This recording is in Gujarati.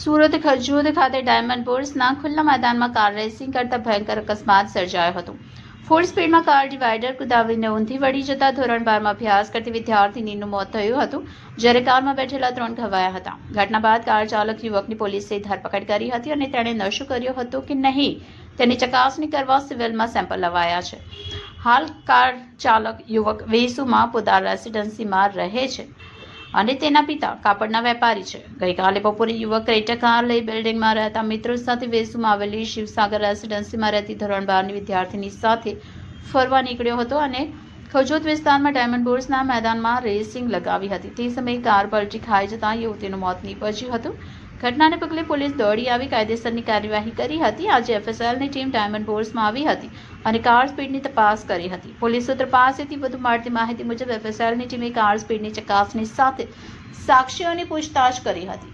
સુરત ખજૂદ ખાતે ડાયમંડ બોર્સના ખુલ્લા મેદાનમાં કાર રેસિંગ કરતા ભયંકર અકસ્માત સર્જાયો હતો. ફૂલ સ્પીડમાં કાર ડિવાઈડર કુદાવીને ઊંધી વળી જતા ધોરણ 12માં અભ્યાસ કરતી વિદ્યાર્થીનીનું મોત થયું હતું, જ્યારે કારમાં બેઠેલા 3 ઘવાયા હતા. ઘટના બાદ કાર ચાલક યુવકની પોલીસે ધરપકડ કરી હતી અને તેણે નશો કર્યો હતો કે નહીં તેની ચકાસણી કરવા સિવિલમાં સેમ્પલ લવાયા છે. હાલ કાર ચાલક યુવક વેસુમાં પોદાર રેસિડેન્સીમાં રહે છે અને તેના પિતા કાપડના વેપારી છે. ગઈકાલે બપોરે યુવક ક્રેટા કાર લઈ બિલ્ડિંગમાં રહેતા મિત્રો સાથે વેસુમાં આવેલી શિવસાગર રેસિડેન્સીમાં રહેતી ધોરણ 12ની વિદ્યાર્થીની સાથે ફરવા નીકળ્યો હતો અને ખજોદ વિસ્તારમાં ડાયમંડ બોર્સના મેદાનમાં રેસિંગ લગાવી હતી. તે સમયે કાર પલટી ખાઈ જતા યુવતીનું મોત નીપજ્યું હતું. ઘટનાને પગલે પોલીસ દોડી આવી કાયદેસરની કાર્યવાહી કરી હતી. આજે એફએસએલની ટીમ ડાયમંડ બોર્સમાં આવી હતી અને કાર સ્પીડની તપાસ કરી હતી. પોલીસ સૂત્રો પાસેથી વધુ મળતી માહિતી મુજબ એફએસએલની ટીમે કાર સ્પીડની ચકાસણી સાથે સાક્ષીઓની પૂછતાછ કરી હતી.